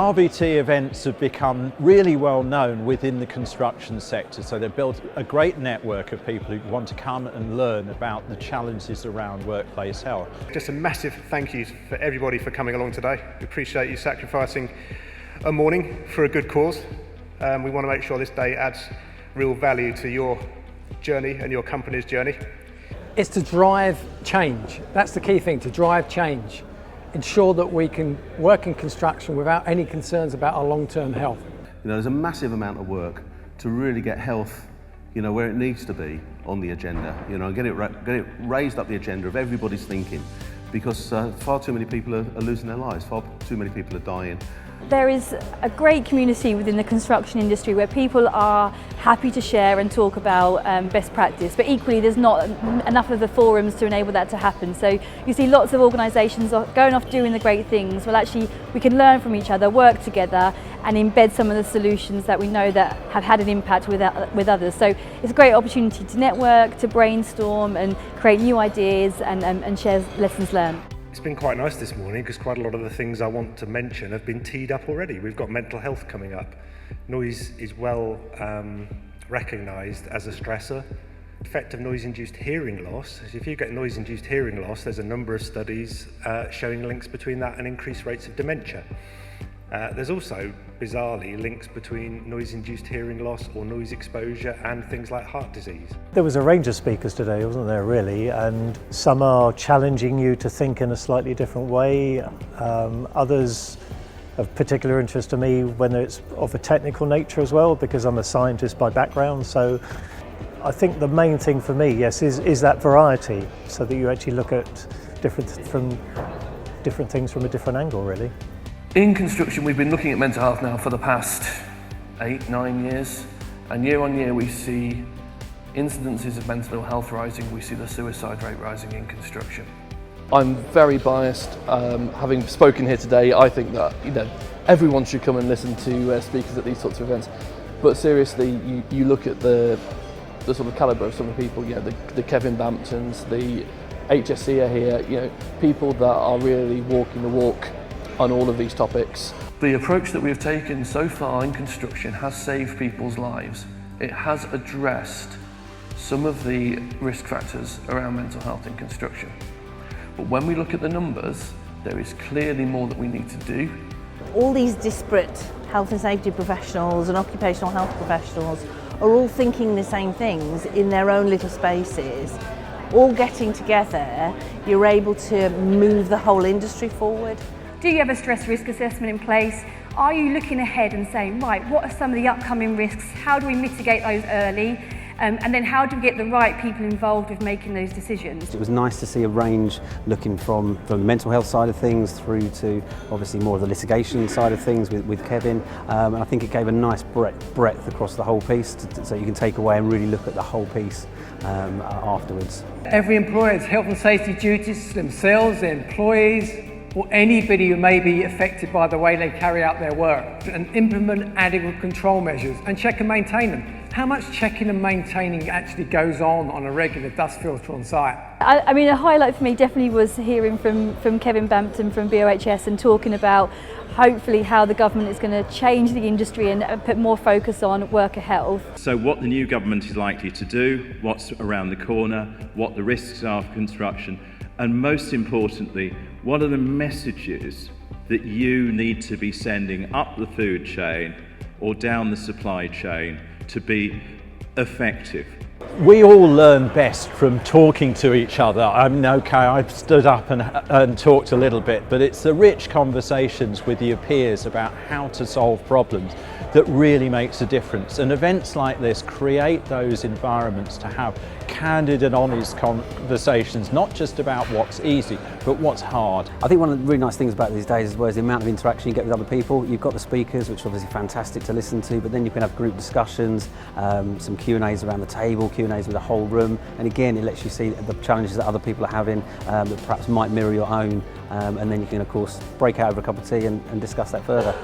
RVT events have become really well known within the construction sector, so they've built a great network of people who want to come and learn about the challenges around workplace health. Just a massive thank you for everybody for coming along today. We appreciate you sacrificing a morning for a good cause. We want to make sure this day adds real value to your journey and your company's journey. It's to drive change. That's the key thing, to drive change. Ensure that we can work in construction without any concerns about our long-term health. There's a massive amount of work to really get health, where it needs to be on the agenda. Get it raised up the agenda of everybody's thinking, because far too many people are losing their lives. Far too many people are dying. There is a great community within the construction industry where people are happy to share and talk about best practice, but equally there's not enough of the forums to enable that to happen. So you see lots of organisations going off doing the great things. Well, actually we can learn from each other, work together and embed some of the solutions that we know that have had an impact with others. So it's a great opportunity to network, to brainstorm and create new ideas and share lessons learned. It's been quite nice this morning because quite a lot of the things I want to mention have been teed up already. We've got mental health coming up. Noise is well recognised as a stressor. Effect of noise-induced hearing loss. If you get noise-induced hearing loss, there's a number of studies showing links between that and increased rates of dementia. There's also, bizarrely, links between noise-induced hearing loss or noise exposure and things like heart disease. There was a range of speakers today, wasn't there, really? And some are challenging you to think in a slightly different way. Others of particular interest to me when it's of a technical nature as well, because I'm a scientist by background. So I think the main thing for me, yes, is that variety, so that you actually look at different things from a different angle, really. In construction, we've been looking at mental health now for the past 8-9 years, and year on year we see incidences of mental health rising, we see the suicide rate rising in construction. I'm very biased. Having spoken here today, I think that everyone should come and listen to speakers at these sorts of events. But seriously, you look at the sort of calibre of some of the people, the Kevin Bamptons, the HSC are here, people that are really walking the walk on all of these topics. The approach that we've taken so far in construction has saved people's lives. It has addressed some of the risk factors around mental health in construction. But when we look at the numbers, there is clearly more that we need to do. All these disparate health and safety professionals and occupational health professionals are all thinking the same things in their own little spaces. All getting together, you're able to move the whole industry forward. Do you have a stress risk assessment in place? Are you looking ahead and saying, right, what are some of the upcoming risks? How do we mitigate those early? And then how do we get the right people involved with making those decisions? It was nice to see a range looking from the mental health side of things through to obviously more of the litigation side of things with Kevin. And I think it gave a nice breadth across the whole piece so you can take away and really look at the whole piece afterwards. Every employer's health and safety duties to themselves, their employees, or anybody who may be affected by the way they carry out their work, and implement adequate control measures and check and maintain them. How much checking and maintaining actually goes on a regular dust filter on site? I mean, a highlight for me definitely was hearing from Kevin Bampton from BOHS and talking about hopefully how the government is going to change the industry and put more focus on worker health. So what the new government is likely to do, what's around the corner, what the risks are for construction, and most importantly, what are the messages that you need to be sending up the food chain or down the supply chain to be effective? We all learn best from talking to each other. I've stood up and talked a little bit, but it's the rich conversations with your peers about how to solve problems that really makes a difference. And events like this create those environments to have candid and honest conversations, not just about what's easy, but what's hard. I think one of the really nice things about these days as well is the amount of interaction you get with other people. You've got the speakers, which are obviously fantastic to listen to, but then you can have group discussions, some Q&As around the table, Q&As with the whole room, and again it lets you see the challenges that other people are having that perhaps might mirror your own, and then you can of course break out over a cup of tea and discuss that further.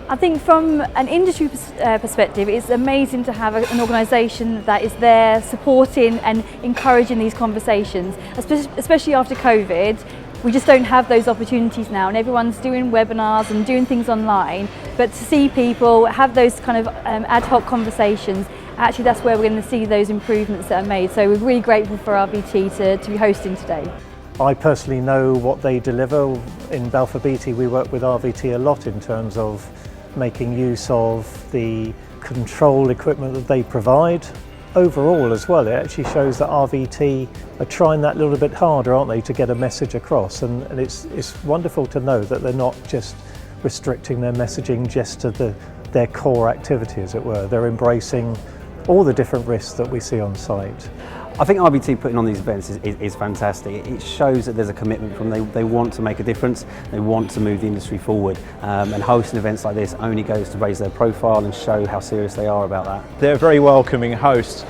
I think from an industry perspective, it's amazing to have an organisation that is there supporting and encouraging these conversations, especially after COVID. We just don't have those opportunities now, and everyone's doing webinars and doing things online. But to see people have those kind of ad hoc conversations, actually that's where we're going to see those improvements that are made. So we're really grateful for RVT to be hosting today. I personally know what they deliver. In Balfour Beatty we work with RVT a lot in terms of making use of the control equipment that they provide. Overall as well, it actually shows that RVT are trying that little bit harder, aren't they, to get a message across, and it's wonderful to know that they're not just restricting their messaging just to their core activity, as it were. They're embracing all the different risks that we see on site. I think RVT putting on these events is fantastic. It shows that there's a commitment from them. They want to make a difference, they want to move the industry forward, and hosting events like this only goes to raise their profile and show how serious they are about that. They're very welcoming hosts.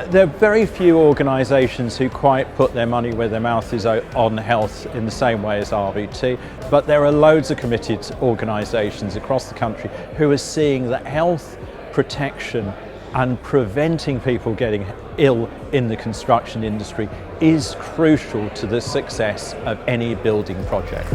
There are very few organisations who quite put their money where their mouth is on health in the same way as RVT, but there are loads of committed organisations across the country who are seeing that health protection and preventing people getting ill in the construction industry is crucial to the success of any building project.